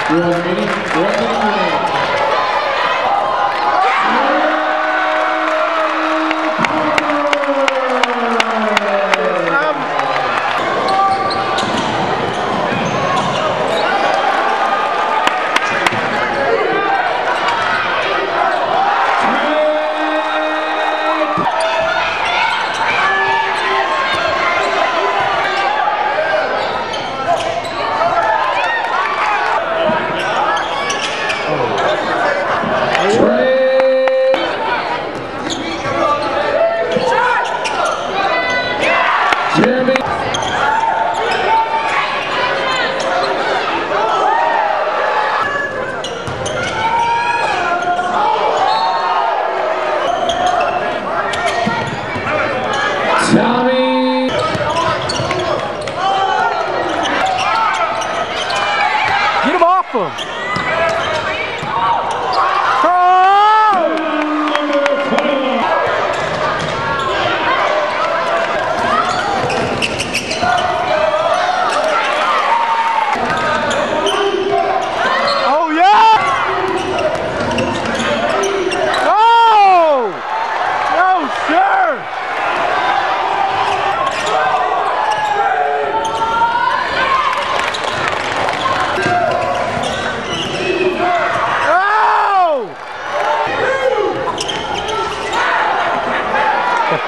One minute remaining. Jeremy. Tommy. Get him off him.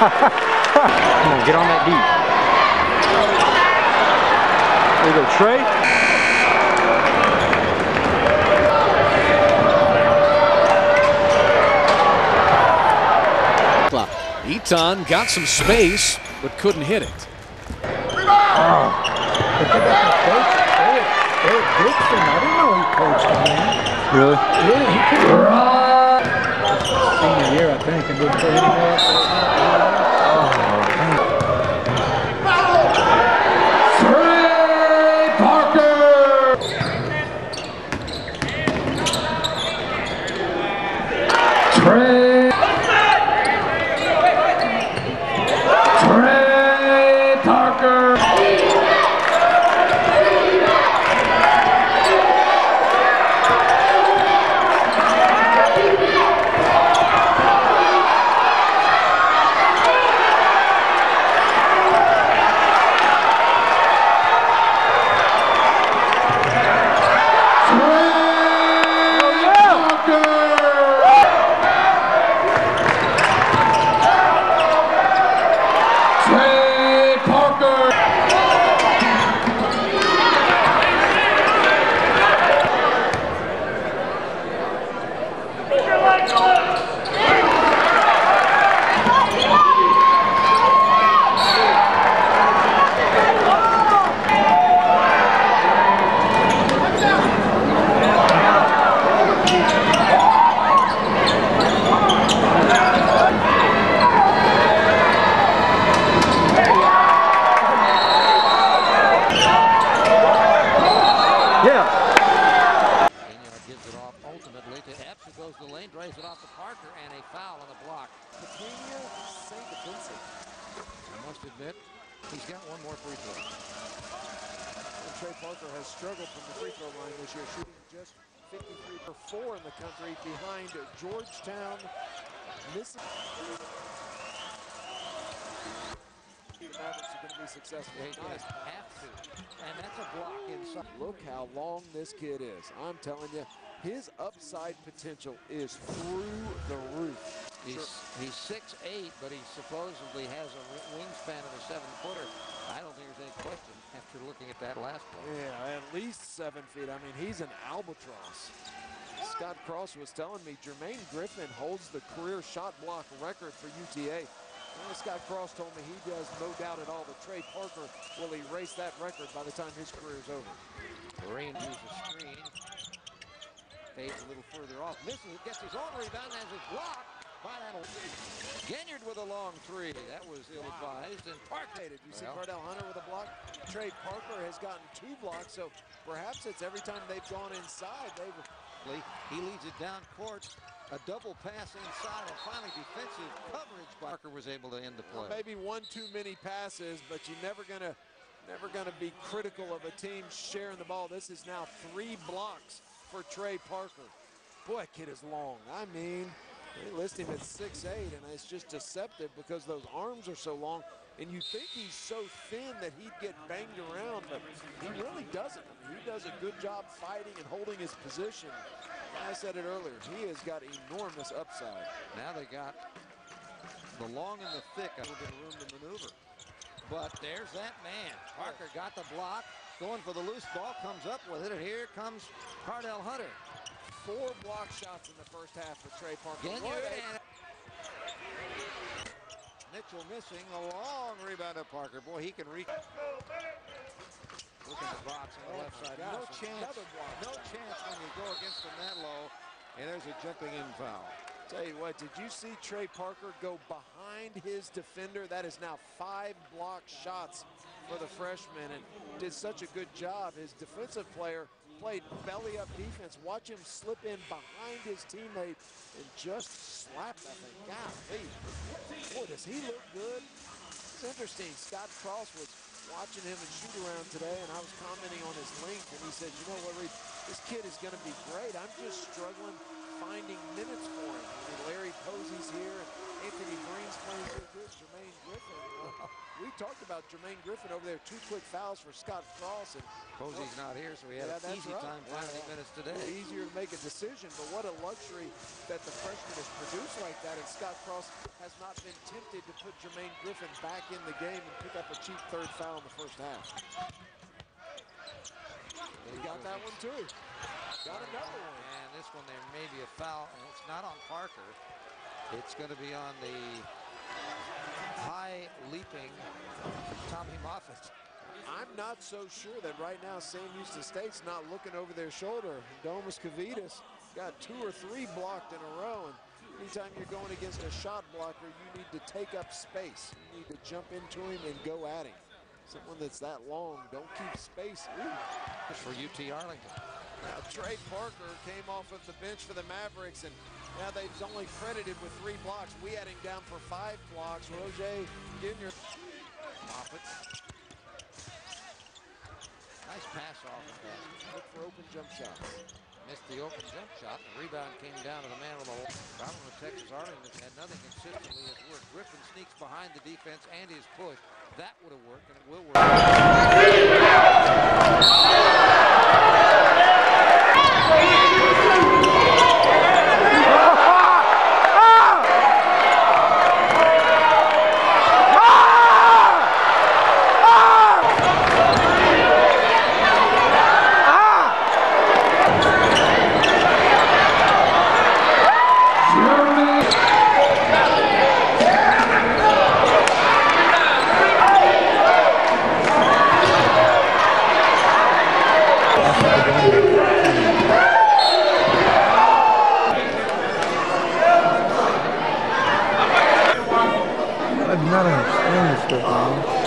Come on, get on that deep. There you go, Trey. Eaton got some space, but couldn't hit it. Oh. Eric Dixon, I didn't know he coached him, man. Really? Yeah, he could. Senior year, I think, and didn't play any more. Trey Parker. Trey Parker. Goes the lane, drives it off to Parker, and a foul on the block. Pequena St. Vincent. I must admit, he's got one more free throw. And Trey Parker has struggled from the free throw line this year, shooting just 53 for 4 in the country behind Georgetown, Mississippi. The Mavericks are going to be successful. They just have to. And that's a block inside. Look how long this kid is. I'm telling you, his upside potential is through the roof. He's 6'8", but he supposedly has a wingspan of a 7-footer. I don't think there's any question after looking at that last play. Yeah, at least 7 feet. I mean, he's an albatross. Scott Cross was telling me Jermaine Griffin holds the career shot block record for UTA. And Scott Cross told me he does no doubt at all that Trey Parker will erase that record by the time his career is over. Green uses a screen. Fades a little further off. Misses it, gets his own rebound as it's blocked by that. Ganyard with a long three. That was ill-advised. And Parker. You see Cardell Hunter with a block. Trey Parker has gotten 2 blocks, so perhaps it's every time they've gone inside, they've... He leads it down court. A double pass inside, and finally defensive coverage. Parker was able to end the play. Well, maybe one too many passes, but you're never gonna be critical of a team sharing the ball. This is now 3 blocks for Trey Parker. Boy, that kid is long. I mean, they list him at 6'8", and it's just deceptive because those arms are so long. And you think he's so thin that he'd get banged around, but he really doesn't. I mean, he does a good job fighting and holding his position. I said it earlier, he has got enormous upside. Now they got the long and the thick, a little bit of room to maneuver. But there's that man. Parker got the block, going for the loose ball, comes up with it, and here comes Cardell Hunter. 4 block shots in the first half for Trey Parker. Mitchell missing a long rebound of Parker. Boy, he can reach. Look at the box on the left side. No chance. No chance when you go against him that low. And there's a jumping in foul. Tell you what, did you see Trey Parker go behind his defender? That is now 5 block shots for the freshman, and did such a good job. His defensive player played belly-up defense. Watch him slip in behind his teammate and just slap that thing. Golly. Boy, does he look good. It's interesting. Scott Cross was watching him and shoot around today, and I was commenting on his length, and he said, you know what, Reed, this kid is going to be great. I'm just struggling finding minutes for him. I mean, Larry Posey's here, and Anthony Green's playing so good. Jermaine Griffin. We talked about Jermaine Griffin over there. 2 quick fouls for Scott Cross. And Posey's not here, so he had an easy time finding minutes today. Easier to make a decision, but what a luxury that the freshman has produced like that. And Scott Cross has not been tempted to put Jermaine Griffin back in the game and pick up a cheap 3rd foul in the first half. He got that one too. Got another one. And this one there may be a foul, and it's not on Parker. It's going to be on the high leaping Tommy Moffitt. I'm not so sure that right now Sam Houston State's not looking over their shoulder. Domus Kavitas got 2 or 3 blocked in a row, and anytime you're going against a shot blocker, you need to take up space. You need to jump into him and go at him. Someone that's that long, don't keep space. Just for UT Arlington. Now Trey Parker came off of the bench for the Mavericks, and now they've only credited with 3 blocks. We had him down for 5 blocks. Roger Ginier. Moffitt. Nice pass off of that. Look for open jump shots. Missed the open jump shot. The rebound came down to the man with the problem with Texas Arlington. Had nothing consistently has worked. Griffin sneaks behind the defense and his push. That would have worked, and it will work. I do not understand this stuff, man.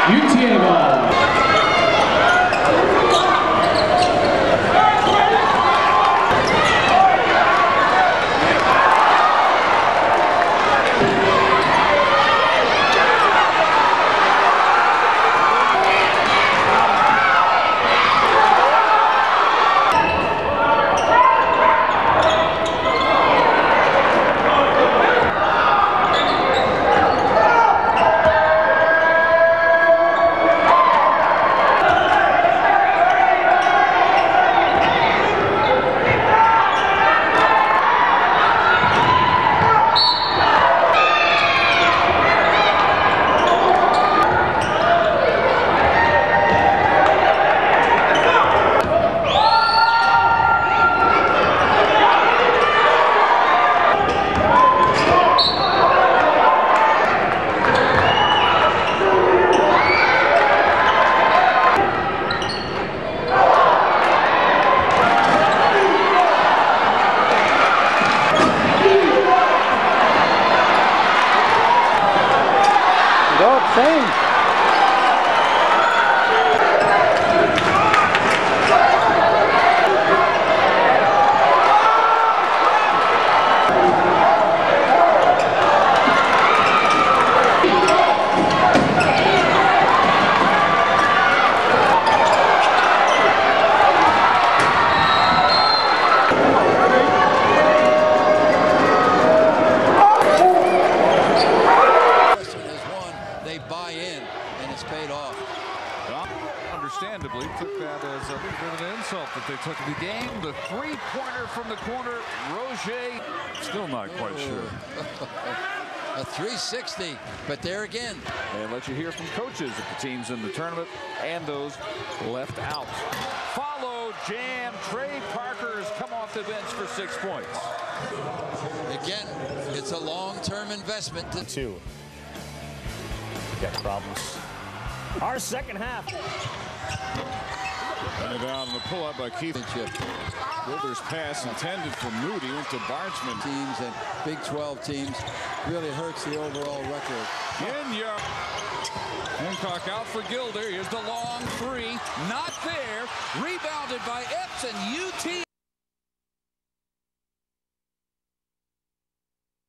UTA ball. Understandably, took that as a little bit of an insult that they took the game. The three-pointer from the corner, Roger, still not quite sure. A 360, but there again. And let you hear from coaches of the teams in the tournament and those left out. Follow jam. Trey Parker has come off the bench for 6 points. Again, it's a long-term investment. Two. Got problems. Our second half. And down the pull-up by Keith. Withers pass intended for Moody went to Bardsman. Teams and Big 12 teams really hurts the overall record. Kenya. Hancock out for Gilder. Here's the long three. Not there. Rebounded by Epps and UT.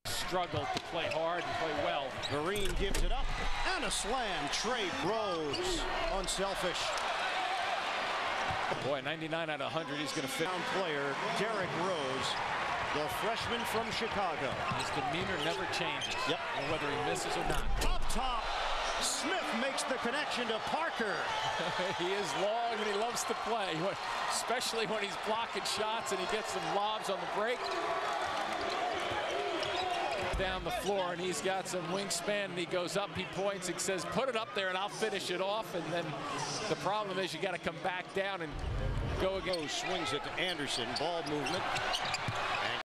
Struggled to play hard and play well. Marine gives it up and a slam. Trey Rhodes, unselfish. Boy, 99 out of 100, he's going to fit. Player Derrick Rose, the freshman from Chicago. His demeanor never changes. Yep. Whether he misses or not. Up top, Smith makes the connection to Parker. He is long and he loves to play, especially when he's blocking shots and he gets some lobs on the break. Down the floor, and he's got some wingspan, and he goes up, he points, he says, put it up there and I'll finish it off. And then the problem is you got to come back down and go again. Swings it to Anderson, ball movement.